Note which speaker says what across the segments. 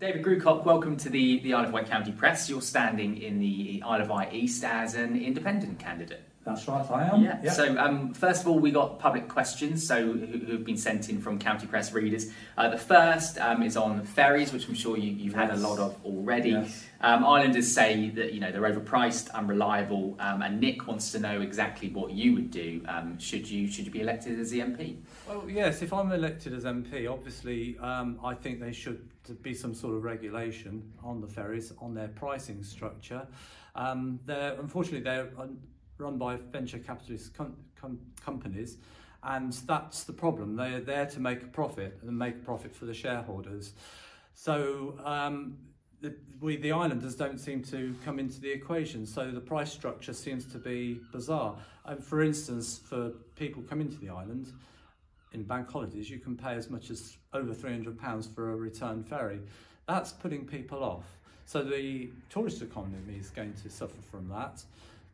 Speaker 1: David Groocock, welcome to the Isle of Wight County Press. You're standing in the Isle of Wight East as an independent candidate.
Speaker 2: That's right, I am.
Speaker 1: Yeah. So, first of all, we got public questions who've been sent in from County Press readers. The first is on ferries, which I'm sure you've had a lot of already.
Speaker 2: Yes.
Speaker 1: Islanders say that they're overpriced, unreliable, and Nick wants to know exactly what you would do should you be elected as the MP.
Speaker 2: Well, yes, if I'm elected as MP, obviously I think there should be some sort of regulation on the ferries, on their pricing structure. Unfortunately, they're run by venture capitalist companies, and that's the problem. They're there to make a profit and make a profit for the shareholders. So the islanders don't seem to come into the equation, so the price structure seems to be bizarre. For instance, for people coming to the island in bank holidays, you can pay as much as over £300 for a return ferry. That's putting people off. So the tourist economy is going to suffer from that.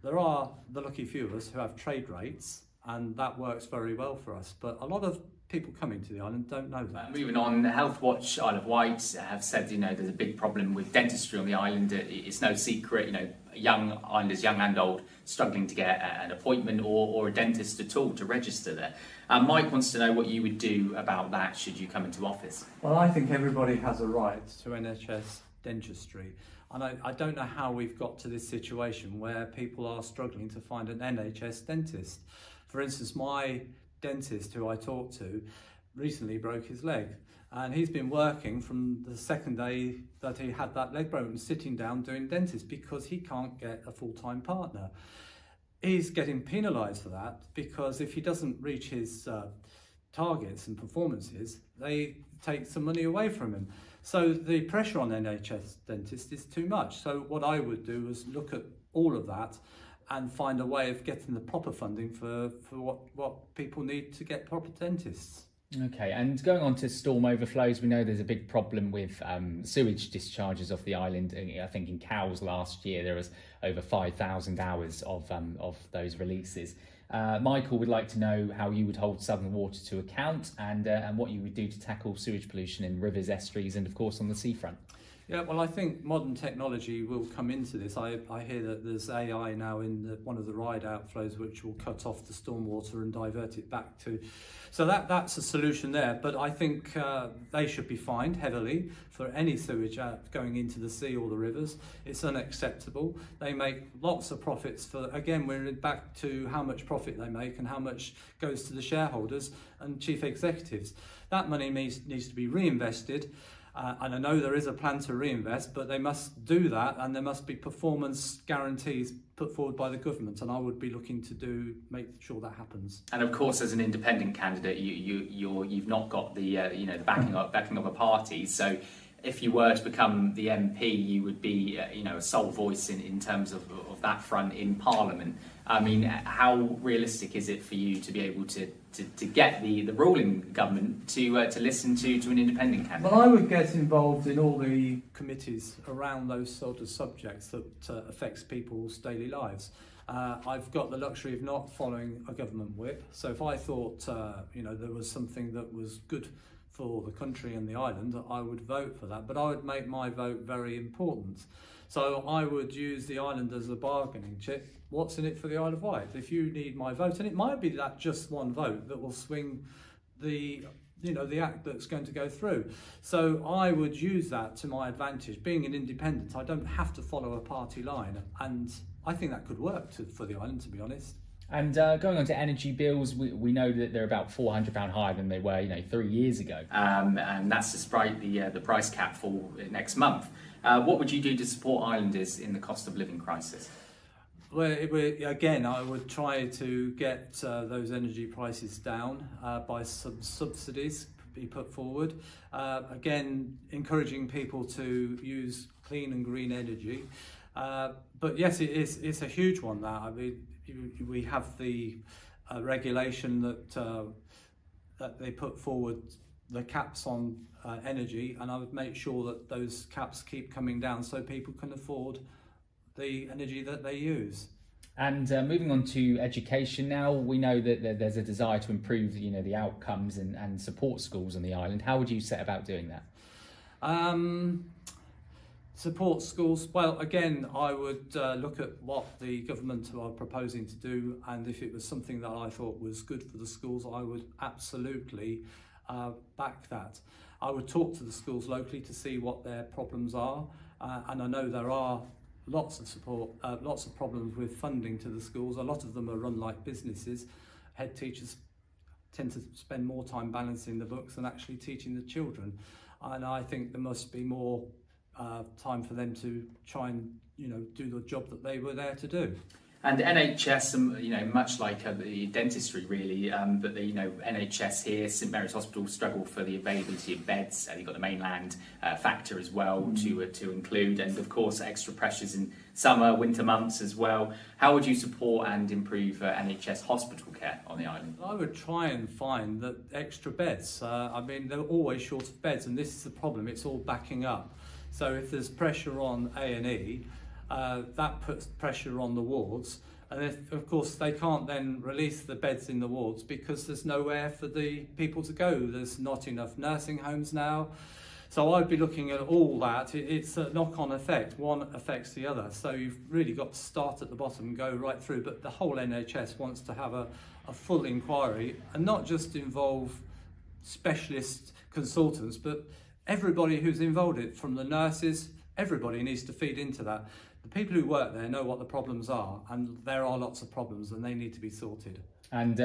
Speaker 2: There are the lucky few of us who have trade rates, and that works very well for us. But a lot of people coming to the island don't know that.
Speaker 1: Moving on, Health Watch Isle of Wight have said there's a big problem with dentistry on the island. It's no secret, young islanders, young and old, struggling to get an appointment or a dentist at all to register there. Mike wants to know what you would do about that should you come into office.
Speaker 2: Well, I think everybody has a right to NHS dentistry. And I don't know how we've got to this situation where people are struggling to find an NHS dentist. For instance, my dentist who I talked to recently broke his leg, and he's been working from the second day that he had that leg broken, sitting down doing dentist because he can't get a full-time partner. He's getting penalised for that because if he doesn't reach his targets and performances, they take some money away from him. So the pressure on NHS dentists is too much. So what I would do is look at all of that and find a way of getting the proper funding for what people need to get proper dentists.
Speaker 3: Okay, and going on to storm overflows, we know there's a big problem with sewage discharges off the island. I think in Cowes last year there was over 5,000 hours of those releases. Michael would like to know how you would hold Southern Water to account and what you would do to tackle sewage pollution in rivers, estuaries and of course on the seafront.
Speaker 2: Yeah, well, I think modern technology will come into this. I hear that there's AI now in one of the ride outflows which will cut off the stormwater and divert it back to... So that's a solution there, but I think they should be fined heavily for any sewage going into the sea or the rivers. It's unacceptable. They make lots of profits for, again, we're back to how much profit they make and how much goes to the shareholders and chief executives. That money needs to be reinvested. And I know there is a plan to reinvest, but they must do that, and there must be performance guarantees put forward by the government, and I would be looking to make sure that happens. And
Speaker 1: of course, as an independent candidate, you've not got the the backing of a party. So if you were to become the MP, you would be a sole voice in terms of that front in Parliament. I mean, how realistic is it for you to be able to get the ruling government to listen to an independent candidate?
Speaker 2: Well, I would get involved in all the committees around those sort of subjects that affects people's daily lives. I've got the luxury of not following a government whip, so if I thought there was something that was good for the country and the island, I would vote for that, but I would make my vote very important. So I would use the island as a bargaining chip. What's in it for the Isle of Wight? If you need my vote, and it might be that just one vote that will swing the act that's going to go through. So I would use that to my advantage. Being an independent, I don't have to follow a party line, and I think that could work for the island, to be honest.
Speaker 3: And going on to energy bills, we know that they're about £400 higher than they were 3 years ago.
Speaker 1: And that's despite the price cap for next month. What would you do to support islanders in the cost of living crisis?
Speaker 2: Well, again, I would try to get those energy prices down by some subsidies be put forward. Again, encouraging people to use clean and green energy. But yes, it's a huge one. That I mean, we have the regulation that they put forward, the caps on energy, and I would make sure that those caps keep coming down so people can afford the energy that they use.
Speaker 3: And moving on to education now, we know that there's a desire to improve the outcomes and support schools on the island. How would you set about doing that?
Speaker 2: Support schools. Well, again, I would look at what the government are proposing to do, and if it was something that I thought was good for the schools, I would absolutely back that. I would talk to the schools locally to see what their problems are, and I know there are lots of problems with funding to the schools. A lot of them are run like businesses. Head teachers tend to spend more time balancing the books than actually teaching the children, and I think there must be more time for them to try and do the job that they were there to do.
Speaker 1: And NHS, much like the dentistry, really, but the NHS here, St Mary's Hospital struggle for the availability of beds. You've got the mainland factor as well to include, and of course extra pressures in summer, winter months as well. How would you support and improve NHS hospital care on the island?
Speaker 2: I would try and find the extra beds. I mean, they're always short of beds, and this is the problem. It's all backing up. So if there's pressure on A&E, that puts pressure on the wards, and of course they can't then release the beds in the wards because there's nowhere for the people to go. There's not enough nursing homes now. So I'd be looking at all that. It's a knock-on effect. One affects the other. So you've really got to start at the bottom and go right through. But the whole NHS wants to have a full inquiry and not just involve specialist consultants, but everybody who's involved in it, from the nurses, everybody needs to feed into that. The people who work there know what the problems are, and there are lots of problems and they need to be sorted.
Speaker 3: And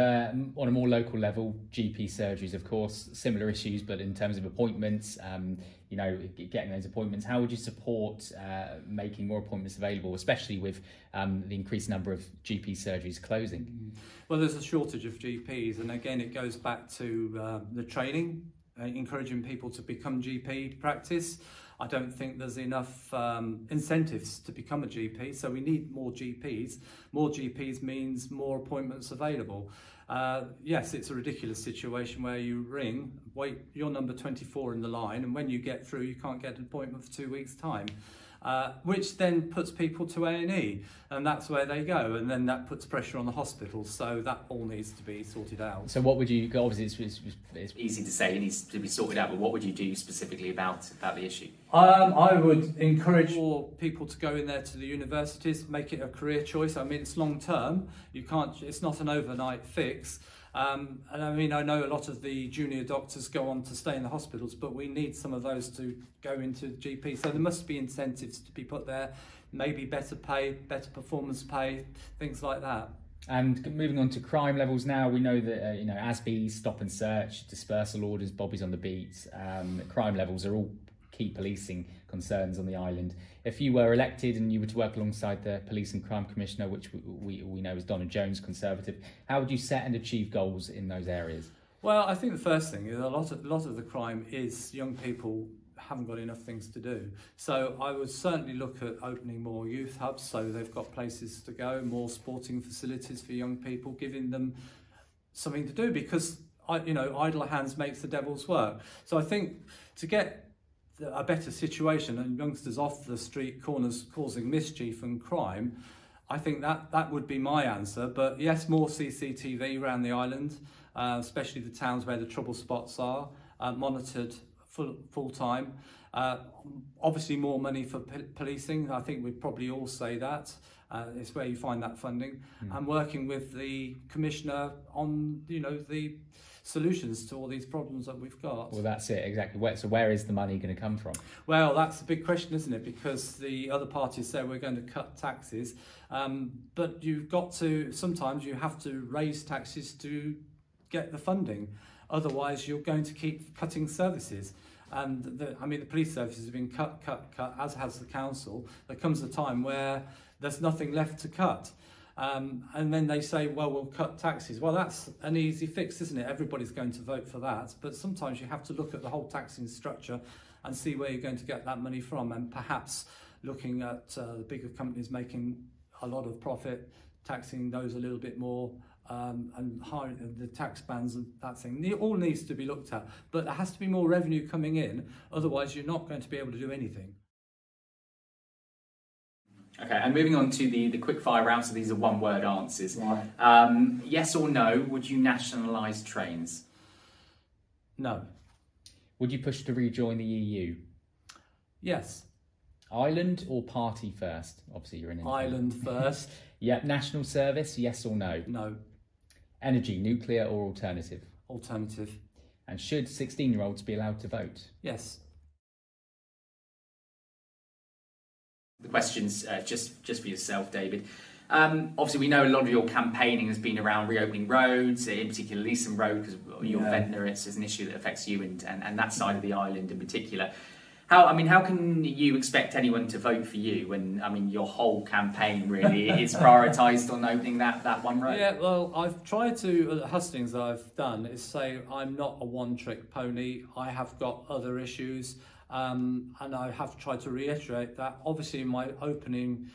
Speaker 3: on a more local level, GP surgeries, of course, similar issues, but in terms of appointments, getting those appointments, how would you support making more appointments available, especially with the increased number of GP surgeries closing?
Speaker 2: Well, there's a shortage of GPs, and again, it goes back to the training, encouraging people to become GP practice. I don't think there's enough incentives to become a GP, so we need more GPs. More GPs means more appointments available. Yes, it's a ridiculous situation where you ring, wait, you're number 24 in the line, and when you get through, you can't get an appointment for 2 weeks' time. Which then puts people to A&E, and that's where they go, and then that puts pressure on the hospitals, so that all needs to be sorted out.
Speaker 3: So what would you, obviously it's
Speaker 1: easy to say it needs to be sorted out, but what would you do specifically about the issue?
Speaker 2: I would encourage more people to go in there to the universities, make it a career choice. I mean, it's long term, it's not an overnight fix. And I mean, I know a lot of the junior doctors go on to stay in the hospitals, but we need some of those to go into GP. So there must be incentives to be put there, maybe better pay, better performance pay, things like that.
Speaker 3: And moving on to crime levels now, we know that, ASBs, stop and search, dispersal orders, bobbies on the beat, crime levels are all key policing concerns on the island. If you were elected and you were to work alongside the Police and Crime Commissioner, which we know is Donna Jones, Conservative, how would you set and achieve goals in those areas?
Speaker 2: Well, I think the first thing is a lot of the crime is young people haven't got enough things to do. So I would certainly look at opening more youth hubs so they've got places to go, more sporting facilities for young people, giving them something to do, because idle hands makes the devil's work. So I think to get a better situation and youngsters off the street corners causing mischief and crime, I think that would be my answer. But yes, more CCTV around the island, especially the towns where the trouble spots are, monitored full time. Obviously more money for policing. I think we'd probably all say that. It's where you find that funding. And working with the Commissioner on, the solutions to all these problems that we've got.
Speaker 3: Well, that's it, exactly. So where is the money going to come from?
Speaker 2: Well, that's a big question, isn't it? Because the other parties say we're going to cut taxes, but sometimes you have to raise taxes to get the funding. Otherwise, you're going to keep cutting services. And the police services have been cut, as has the council. There comes a time where there's nothing left to cut. And then they say, well, we'll cut taxes. Well, that's an easy fix, isn't it? Everybody's going to vote for that. But sometimes you have to look at the whole taxing structure and see where you're going to get that money from. And perhaps looking at the bigger companies making a lot of profit, taxing those a little bit more, and hiring the tax bands and that thing. It all needs to be looked at. But there has to be more revenue coming in. Otherwise, you're not going to be able to do anything.
Speaker 1: Okay, and moving on to the quick fire round, so these are one-word answers.
Speaker 2: Right.
Speaker 1: Yes or no, would you nationalise trains?
Speaker 2: No.
Speaker 3: Would you push to rejoin the EU?
Speaker 2: Yes.
Speaker 3: Island or party first? Obviously, you're in
Speaker 2: Island first.
Speaker 3: Yep. National service, yes or no?
Speaker 2: No.
Speaker 3: Energy, nuclear or alternative?
Speaker 2: Alternative.
Speaker 3: And should 16-year-olds be allowed to vote?
Speaker 2: Yes.
Speaker 1: The question's just for yourself, David. Obviously, we know a lot of your campaigning has been around reopening roads, in particular Leeson Road, because you're Ventnor, it's an issue that affects you and that side of the island in particular. How can you expect anyone to vote for you when, your whole campaign really is prioritised on opening that one road?
Speaker 2: Yeah, well, I've tried to, at the hustings that I've done, is say I'm not a one-trick pony. I have got other issues, and I have tried to reiterate that. Obviously, in my opening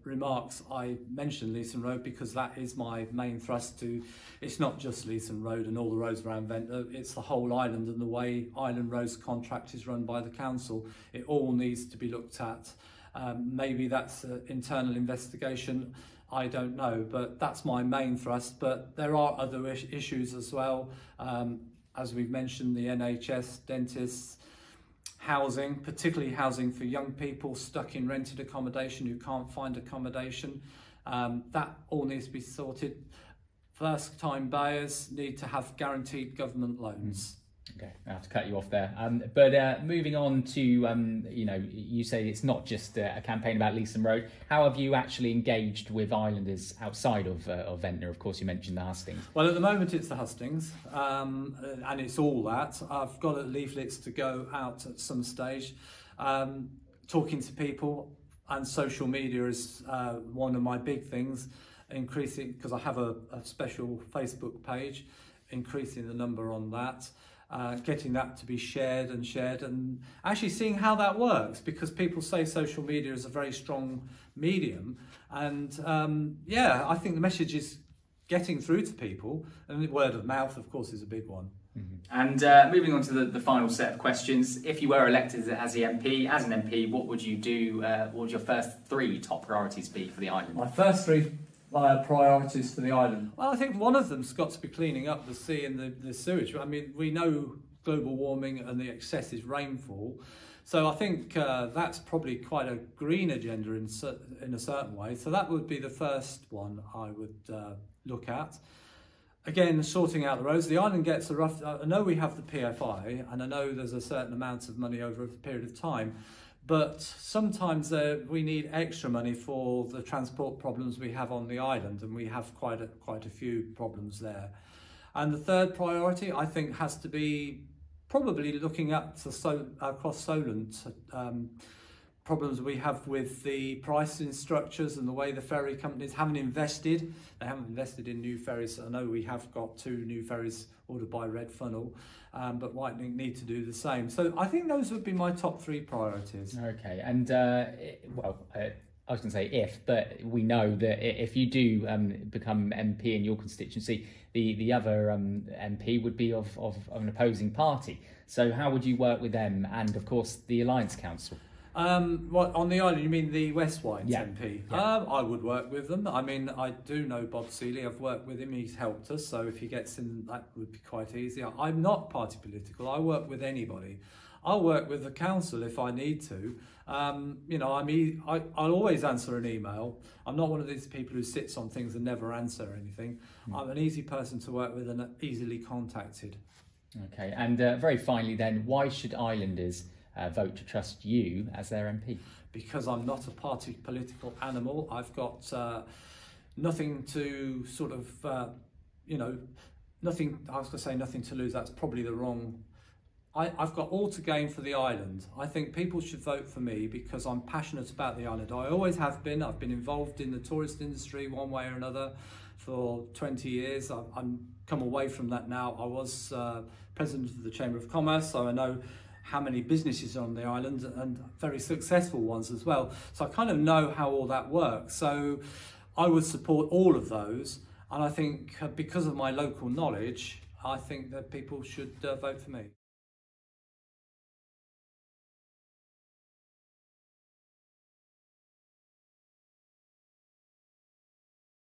Speaker 2: remarks, I mentioned Leeson Road because that is my main thrust to. It's not just Leeson Road and all the roads around Ventnor, it's the whole island, and the way Island Roads contract is run by the council. It all needs to be looked at. Maybe that's an internal investigation, I don't know, but that's my main thrust. But there are other issues as well, as we've mentioned, the NHS, dentists, housing, particularly housing for young people stuck in rented accommodation who can't find accommodation. That all needs to be sorted. First time buyers need to have guaranteed government loans.
Speaker 3: Okay, I have to cut you off there. But moving on to, you say it's not just a campaign about Leeson Road. How have you actually engaged with islanders outside of Ventnor? Of course, you mentioned the hustings.
Speaker 2: Well, at the moment it's the hustings, and it's all that. I've got leaflets to go out at some stage, talking to people, and social media is one of my big things, increasing, because I have a special Facebook page, increasing the number on that. Getting that to be shared and actually seeing how that works, because people say social media is a very strong medium, and I think the message is getting through to people, and word of mouth of course is a big one.
Speaker 1: And moving on to the final set of questions, if you were elected as an MP, what would you do? What would your first three top priorities be for the island?
Speaker 2: My first three priorities for the island. Well, I think one of them's got to be cleaning up the sea and the sewage. We know global warming and the excessive rainfall, so I think that's probably quite a green agenda in a certain way. So that would be the first one I would look at. Again, sorting out the roads. The island gets a rough. I know we have the PFI, and I know there's a certain amount of money over a period of time. But sometimes we need extra money for the transport problems we have on the island, and we have quite a few problems there. And the third priority, I think, has to be probably looking at across Solent problems we have with the pricing structures and the way the ferry companies haven't invested. They haven't invested in new ferries. I know we have got 2 new ferries ordered by Red Funnel, but Whitening need to do the same. So I think those would be my top 3 priorities.
Speaker 3: Okay, and I was going to say but we know that if you do become MP in your constituency, the other MP would be of an opposing party. So how would you work with them, and of course the Alliance Council?
Speaker 2: What, on the island, you mean the West Whites MP?
Speaker 3: Yeah.
Speaker 2: I would work with them. I do know Bob Seeley. I've worked with him. He's helped us. So if he gets in, that would be quite easy. I'm not party political. I work with anybody. I'll work with the council if I need to. I'll always answer an email. I'm not one of these people who sits on things and never answer anything. I'm an easy person to work with and easily contacted.
Speaker 3: Okay, and very finally then, why should islanders vote to trust you as their MP?
Speaker 2: Because I'm not a party political animal. I've got nothing to sort of, nothing, I was going to say nothing to lose, that's probably the wrong. I've got all to gain for the island. I think people should vote for me because I'm passionate about the island. I always have been. I've been involved in the tourist industry one way or another for 20 years. I'm come away from that now. I was president of the Chamber of Commerce, so I know how many businesses are on the island, and very successful ones as well. So I kind of know how all that works. So I would support all of those. And I think because of my local knowledge, I think that people should vote for me.